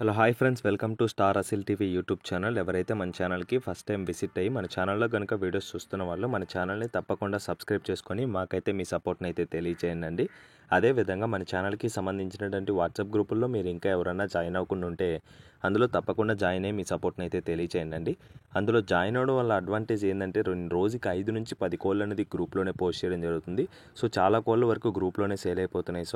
Hello hi friends, welcome to star అసిల్ TV YouTube channel. ఎవరైతే మన ఛానల్కి ఫస్ట్ టైం విజిట్ అయ్యి మన ఛానల్లో కనుక వీడియోస్ చూస్తున్న వాళ్ళు మన ఛానల్ని తప్పకుండా సబ్స్క్రైబ్ చేసుకొని మాకైతే మీ సపోర్ట్ని అయితే తెలియజేయండి. అదేవిధంగా మన ఛానల్కి సంబంధించినటువంటి వాట్సాప్ గ్రూపుల్లో మీరు ఇంకా ఎవరైనా జాయిన్ అవ్వకుండా ఉంటే అందులో తప్పకుండా జాయిన్ అయ్యి మీ సపోర్ట్ని అయితే తెలియజేయండి. అందులో జాయిన్ అవ్వడం వల్ల అడ్వాంటేజ్ ఏంటంటే రోజుకి 5 నుంచి 10 కోళ్ళు అనేది గ్రూప్లోనే పోస్ట్ చేయడం జరుగుతుంది. సో చాలా కోళ్ళ వరకు గ్రూప్లోనే సేల్ అయిపోతున్నాయి.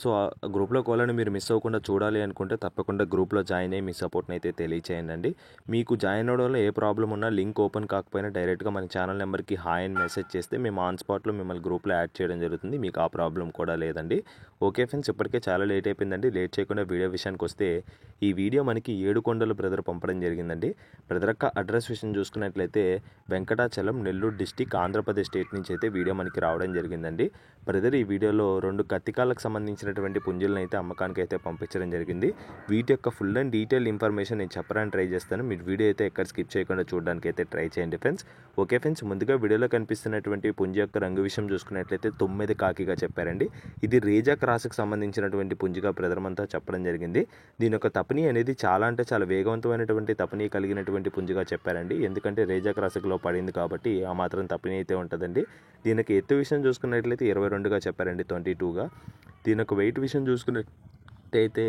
సో ఆ గ్రూప్లో కోళ్ళని మీరు మిస్ అవ్వకుండా చూడాలి అనుకుంటే తప్పకుండా గ్రూప్లో జాయిన్ అయ్యి మీ సపోర్ట్ని అయితే తెలియచేయండి. మీకు జాయిన్ అవ్వడంలో ఏ ప్రాబ్లం ఉన్నా లింక్ ఓపెన్ కాకపోయినా డైరెక్ట్గా మన ఛానల్ నెంబర్కి హాయ్ అని మెసేజ్ చేస్తే మేము ఆన్ స్పాట్లో మిమ్మల్ని గ్రూప్లో యాడ్ చేయడం జరుగుతుంది. మీకు ఆ ప్రాబ్లం కూడా లేదండి. ఓకే ఫ్రెండ్స్, ఇప్పటికే చాలా లేట్ అయిపోయిందండి. లేట్ చేయకుండా వీడియో విషయానికి వస్తే ఈ వీడియో మనకి ఏడుకొండల బ్రదర్ పంపడం జరిగిందండి. బ్రదర్ యొక్క అడ్రస్ విషయం చూసుకున్నట్లయితే వెంకటాచలం, నెల్లూరు డిస్టిక్, ఆంధ్రప్రదేశ్ స్టేట్ నుంచి అయితే వీడియో మనకి రావడం జరిగిందండి. బ్రదర్ ఈ వీడియోలో 2 కత్తికాలకు సంబంధించినటువంటి పుంజులను అయితే అమ్మకానికి అయితే పంపించడం జరిగింది. వీటి యొక్క ఫుల్ అండ్ డీటెయిల్ ఇన్ఫర్మేషన్ నేను చెప్పడానికి ట్రై చేస్తాను. మీరు వీడియో అయితే ఎక్కడ స్కిప్ చేయకుండా చూడడానికి అయితే ట్రై చేయండి ఫ్రెండ్స్. ఓకే ఫ్రెండ్స్, ముందుగా వీడియోలో కనిపిస్తున్నటువంటి పుంజు యొక్క రంగు విషయం చూసుకున్నట్లయితే 9 కాకిగా చెప్పారండి. ఇది రేజా క్రాస్కి సంబంధించినటువంటి పుంజుగా బ్రదర్ అంతా చెప్పడం జరిగింది. దీని యొక్క తపని అనేది చాలా అంటే చాలా వేగవంతమైనటువంటి తపని కలిగినటువంటి పుంజుగా చెప్పారండి. ఎందుకంటే రేజా క్రాస్లో పడింది కాబట్టి ఆ మాత్రం తపని అయితే ఉంటుందండి. దీనికి ఎత్తు విషయం చూసుకున్నట్లయితే 22గా చెప్పారండి, 22గా. దీని యొక్క వెయిట్ విషయం చూసుకున్నట్టయితే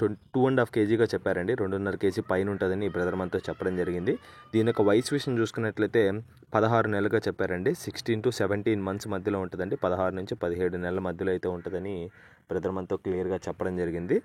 2.5 కేజీగా చెప్పారండి. 2.5 కేజీ పైన ఉంటుందని బ్రదర్ మనతో చెప్పడం జరిగింది. దీని యొక్క వయసు విషయం చూసుకున్నట్లయితే 16 నెలలుగా చెప్పారండి. 16 to 17 మంత్స్ మధ్యలో ఉంటుందండి. 16 నుంచి 17 నెలల మధ్యలో అయితే ఉంటుందని బ్రదర్ మనతో క్లియర్గా చెప్పడం జరిగింది.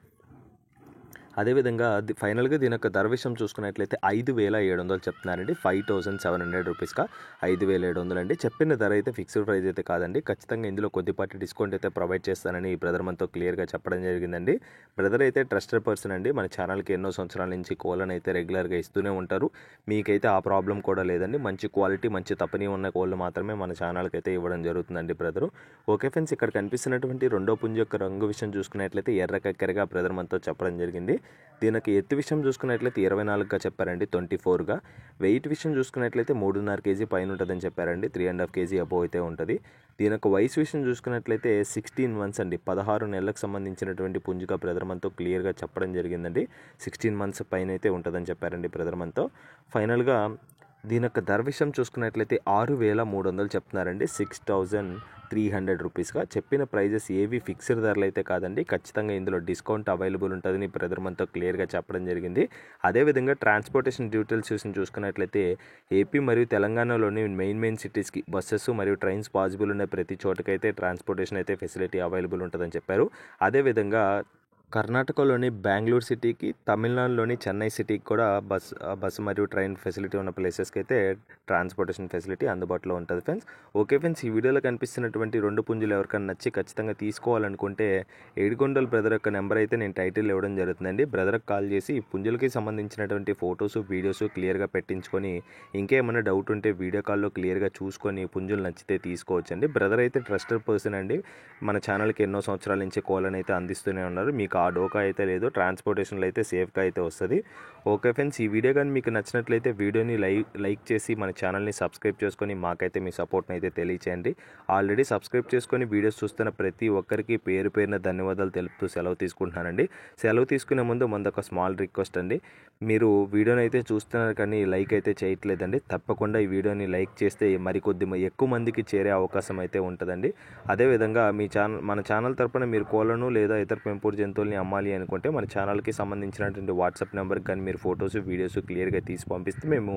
అదేవిధంగా ఫైనల్గా దీని యొక్క ధర విషయం చూసుకున్నట్లయితే 5,700 చెప్తున్నారండి. 5,700 రూపీస్గా 5,700 అండి. చెప్పిన ధర అయితే ఫిక్స్డ్ ప్రైస్ అయితే కాదండి. ఖచ్చితంగా ఇందులో కొద్దిపాటి డిస్కౌంట్ అయితే ప్రొవైడ్ చేస్తానని బ్రదర్ మనతో క్లియర్గా చెప్పడం జరిగిందండి. బ్రదర్ అయితే ట్రస్టెడ్ పర్సన్ అండి. మన ఛానల్కి ఎన్నో సంవత్సరాల నుంచి కోళ్ళను అయితే రెగ్యులర్గా ఇస్తూనే ఉంటారు. మీకైతే ఆ ప్రాబ్లం కూడా లేదండి. మంచి క్వాలిటీ, మంచి తపని ఉన్న కోళ్ళు మాత్రమే మన ఛానల్కి అయితే ఇవ్వడం జరుగుతుందండి బ్రదరు. ఓకే ఫ్రెండ్స్, ఇక్కడ కనిపిస్తున్నటువంటి రెండో పుంజు యొక్క రంగు విషయం చూసుకున్నట్లయితే ఎర్ర కక్కెరగా బ్రదర్ మనతో చెప్పడం జరిగింది. దీనికి ఎత్తు విషయం చూసుకున్నట్లయితే 24గా చెప్పారండి, 24గా. వెయిట్ విషయం చూసుకున్నట్లయితే 3.5 కేజీ పైన ఉంటుందని చెప్పారండి. 3.5 కేజీ అబోవ్ అయితే ఉంటుంది. దీని యొక్క వయసు విషయం చూసుకున్నట్లయితే 16 మంత్స్ అండి. 16 నెలలకు సంబంధించినటువంటి పుంజుగా బ్రదర్ మనతో క్లియర్గా చెప్పడం జరిగిందండి. 16 మంత్స్ పైన అయితే ఉంటుందని చెప్పారండి బ్రదర్ మనతో. ఫైనల్గా దీని యొక్క ధర విషయం చూసుకున్నట్లయితే 6,300 చెప్తున్నారండి. 6,300 రూపీస్గా. చెప్పిన ప్రైజెస్ ఏవి ఫిక్స్డ్ ధరలు అయితే కాదండి. ఖచ్చితంగా ఇందులో డిస్కౌంట్ అవైలబుల్ ఉంటుందని బ్రదర్ మనతో క్లియర్గా చెప్పడం జరిగింది. అదేవిధంగా ట్రాన్స్పోర్టేషన్ డీటెయిల్స్ చూసుకున్నట్లయితే ఏపీ మరియు తెలంగాణలోని మెయిన్ సిటీస్కి బస్సెస్ మరియు ట్రైన్స్ పాసిబుల్ ఉన్న ప్రతి చోటకైతే ట్రాన్స్పోర్టేషన్ అయితే ఫెసిలిటీ అవైలబుల్ ఉంటుందని చెప్పారు. అదేవిధంగా కర్ణాటకలోని బెంగళూరు సిటీకి, తమిళనాడులోని చెన్నై సిటీకి కూడా బస్సు మరియు ట్రైన్ ఫెసిలిటీ ఉన్న ప్లేసెస్కి అయితే ట్రాన్స్పోర్టేషన్ ఫెసిలిటీ అందుబాటులో ఉంటుంది ఫ్రెండ్స్. ఓకే ఫ్రెండ్స్, ఈ వీడియోలో కనిపిస్తున్నటువంటి 2 పుంజులు ఎవరికైనా నచ్చి ఖచ్చితంగా తీసుకోవాలనుకుంటే ఏడుకొండల బ్రదర్ యొక్క నెంబర్ అయితే నేను టైటిల్ ఇవ్వడం జరుగుతుందండి. బ్రదర్కి కాల్ చేసి ఈ పుంజులకి సంబంధించినటువంటి ఫొటోస్, వీడియోస్ క్లియర్గా పెట్టించుకొని ఇంకేమైనా డౌట్ ఉంటే వీడియో కాల్లో క్లియర్గా చూసుకొని పుంజులు నచ్చితే తీసుకోవచ్చండి. బ్రదర్ అయితే ట్రస్టెడ్ పర్సన్ అండి. మన ఛానల్కి ఎన్నో సంవత్సరాల నుంచి కోళ్ళని అయితే అందిస్తూనే ఉన్నారు. మీకు ఆ డోకా అయితే లేదు. ట్రాన్స్పోర్టేషన్లో అయితే సేఫ్గా అయితే వస్తుంది. ఓకే ఫ్రెండ్స్, ఈ వీడియో కానీ మీకు నచ్చినట్లయితే వీడియోని లైక్ చేసి మన ఛానల్ని సబ్స్క్రైబ్ చేసుకొని మాకైతే మీ సపోర్ట్ని అయితే తెలియచేయండి. ఆల్రెడీ సబ్స్క్రైబ్ చేసుకొని వీడియోస్ చూస్తున్న ప్రతి ఒక్కరికి పేరు పేరున ధన్యవాదాలు తెలుపుతూ సెలవు తీసుకుంటున్నానండి. సెలవు తీసుకునే ముందు ఒక స్మాల్ రిక్వెస్ట్ అండి. మీరు వీడియోని అయితే చూస్తున్నారు కానీ లైక్ అయితే చేయట్లేదండి. తప్పకుండా ఈ వీడియోని లైక్ చేస్తే మరికొద్ది ఎక్కువ మందికి చేరే అవకాశం అయితే ఉంటుందండి. అదేవిధంగా మన ఛానల్ తరపున మీరు కోళ్ళను లేదా ఇతర పెంపుడు జంతువుల్ని అమ్మాలి అనుకుంటే మన ఛానల్కి సంబంధించినటువంటి వాట్సాప్ నెంబర్కి కానీ మీరు ఫొటోస్, వీడియోస్ క్లియర్గా తీసి పంపిస్తే మేము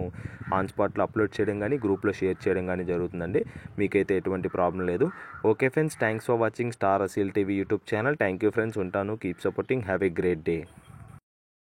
ఆన్ స్పాట్లో అప్లోడ్ చేయడం కానీ గ్రూప్లో షేర్ చేయడం కానీ జరుగుతుందండి. మీకైతే ఎటువంటి ప్రాబ్లం లేదు. Okay friends, thanks for watching star అసిల్ TV YouTube channel. Thank you friends, ఉంటాను. Keep supporting. Have a great day.